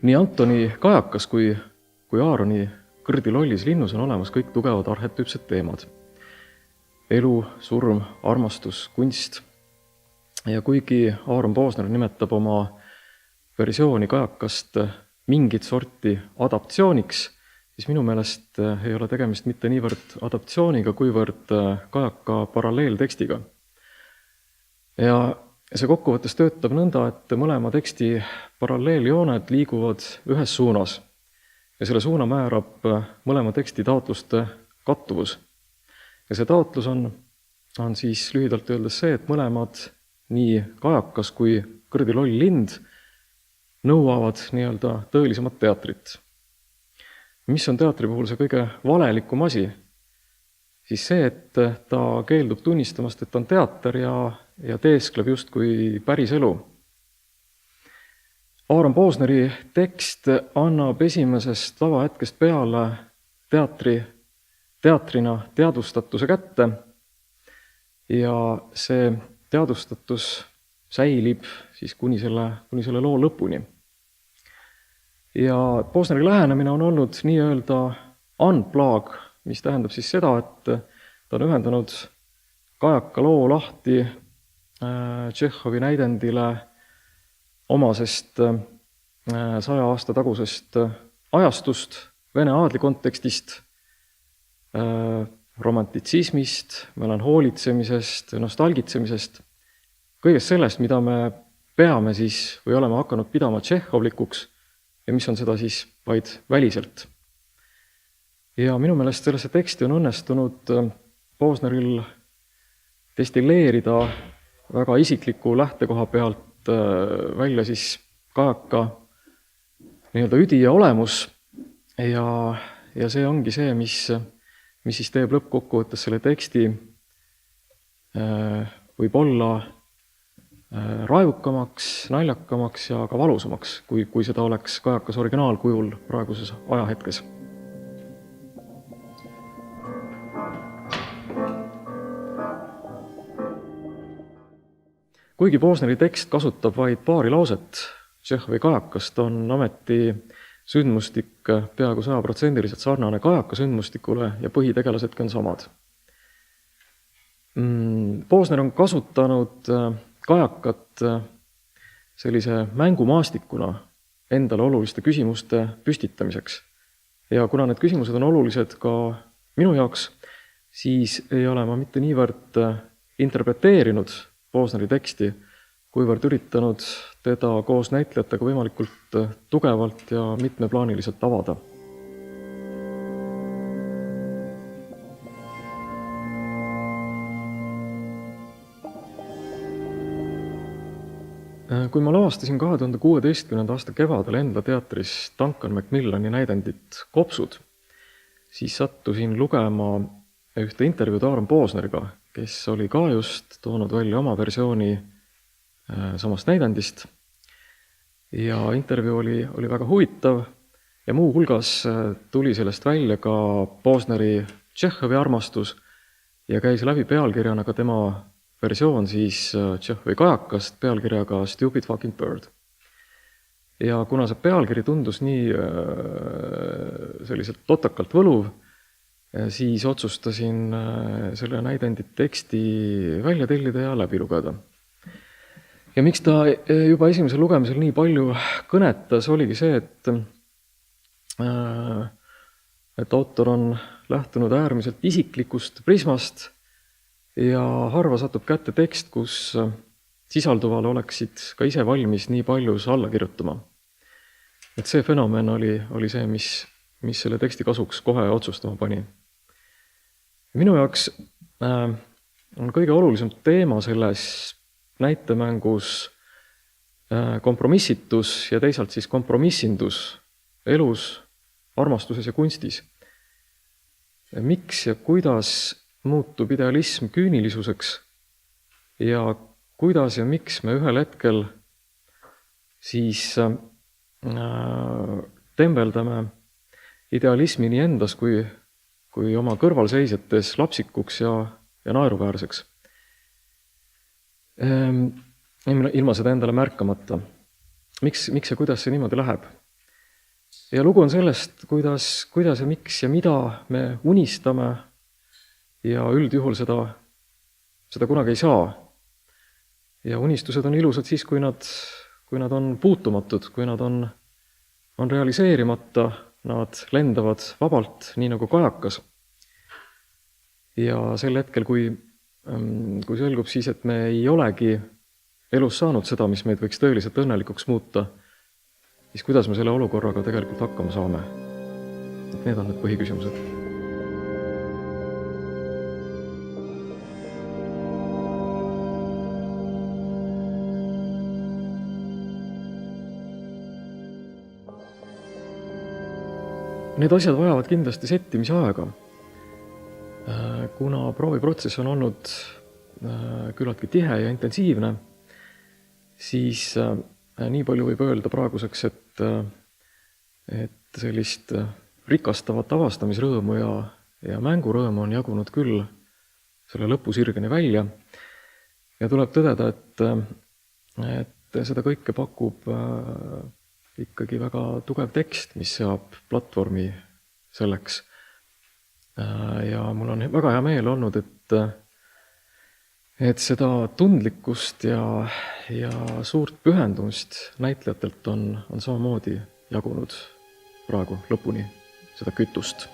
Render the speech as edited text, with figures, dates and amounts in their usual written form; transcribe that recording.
Nii Antoni kajakas kui Aaroni kõrdi lollis linnus on olemas kõik tugevad arhetüüpsed teemad. Elu, surm, armastus, kunst. Ja kuigi Aaron Posner nimetab oma versiooni kajakast mingit sorti adaptsiooniks, siis minu meelest ei ole tegemist mitte niivõrd adaptsiooniga, kuivõrd kajaka paralleeltekstiga. Ja see kokkuvõttes töötab nõnda, et mõlema teksti paralleeljooned liiguvad ühes suunas. Ja selle suuna määrab mõlema teksti taotluste kattuvus. Ja see taotlus on siis lühidalt öeldes see, et mõlemad, nii kajakas kui kõrdi loll lind, nõuavad nii-öelda tõelisemat teatrit. Mis on teatri puhul see kõige valelikum asi? Siis see, et ta keeldub tunnistamast, et on teater ja teeskleb justkui päris elu. Aaron Posneri tekst annab esimesest lavahetkest peale teatrina teadvustatuse kätte ja see teadvustatus säilib siis kuni selle loo lõpuni. Ja Posneri lähenemine on olnud nii-öelda unplug, mis tähendab siis seda, et ta on ühendanud kajaka loo lahti Tšehhovi näidendile omasest 100 aasta tagusest ajastust, Vene aadli kontekstist, romantitsismist, melanhoolitsemisest, nostalgitsemisest, kõigest sellest, mida me peame siis või oleme hakanud pidama tšehhovlikuks ja mis on seda siis vaid väliselt. Ja minu meelest sellesse teksti on õnnestunud Posneril destilleerida väga isikliku lähtekoha pealt välja siis kajaka nii-öelda üdi ja olemus ja see ongi see, mis siis teeb lõppkokkuvõttes selle teksti võib olla raevukamaks, naljakamaks ja ka valusamaks, kui seda oleks kajakas originaalkujul praeguses ajahetkes. Kuigi Posneri tekst kasutab vaid paari lauset Tšehhovi kajakast, on ometi sündmustik peaaegu 100% sarnane kajaka sündmustikule ja põhitegelased on samad. Posner on kasutanud kajakat sellise mängumaastikuna endale oluliste küsimuste püstitamiseks. Ja kuna need küsimused on olulised ka minu jaoks, siis ei ole ma mitte niivõrd interpreteerinud Posneri teksti, kuivõrd üritanud teda koos näitlejatega võimalikult tugevalt ja mitmeplaaniliselt avada. Kui ma lavastasin 2016. aasta kevadel Endla teatris Duncan Macmillani näidendit Kopsud, siis sattusin lugema ühte intervjuud Aaron Posneriga, kes oli ka just toonud välja oma versiooni samast näidendist. Ja intervjuu oli väga huvitav ja muu hulgas tuli sellest välja ka Posneri Tšehhovi armastus ja käis läbi pealkirjana ka tema versioon siis Tšehhovi kajakast pealkirjaga Stupid Fucking Bird. Ja kuna see pealkiri tundus nii selliselt totakalt võluv, siis otsustasin selle näidendit teksti välja tellida ja läbi lugeda. Ja miks ta juba esimesel lugemisel nii palju kõnetas, oligi see, et autor on lähtunud äärmiselt isiklikust prismast ja harva satub kätte tekst, kus sisalduvale oleksid ka ise valmis nii paljus alla kirjutama. Et see fenomen oli see, mis selle teksti kasuks kohe otsustama pani. Minu jaoks on kõige olulisem teema selles näitemängus kompromissitus ja teisalt siis kompromissindus elus, armastuses ja kunstis. Miks ja kuidas muutub idealism küünilisuseks ja kuidas ja miks me ühel hetkel siis tembeldame idealismi nii endas kui oma kõrvalseisjates lapsikuks ja naeruväärseks. Ilma seda endale märkamata. Miks ja kuidas see niimoodi läheb? Ja lugu on sellest, kuidas ja miks ja mida me unistame ja üldjuhul seda kunagi ei saa. Ja unistused on ilusad siis, kui nad on puutumatud, kui nad on realiseerimata, nad lendavad vabalt, nii nagu kajakas. Ja sel hetkel, kui selgub siis, et me ei olegi elus saanud seda, mis meid võiks tõeliselt õnnelikuks muuta, siis kuidas me selle olukorraga tegelikult hakkama saame? Need on need põhiküsimused. Need asjad vajavad kindlasti settimise aega. Kuna prooviprotsess on olnud küllaltki tihe ja intensiivne, siis nii palju võib öelda praeguseks, et sellist rikastavat avastamisrõõmu ja mängurõõmu on jagunud küll selle lõpusirgeni välja. Ja tuleb tõdeda, et seda kõike pakub ikkagi väga tugev tekst, mis seab platvormi selleks. Ja mul on väga hea meel olnud, et seda tundlikkust ja suurt pühendumist näitlejatelt on samamoodi jagunud praegu lõpuni seda kütust.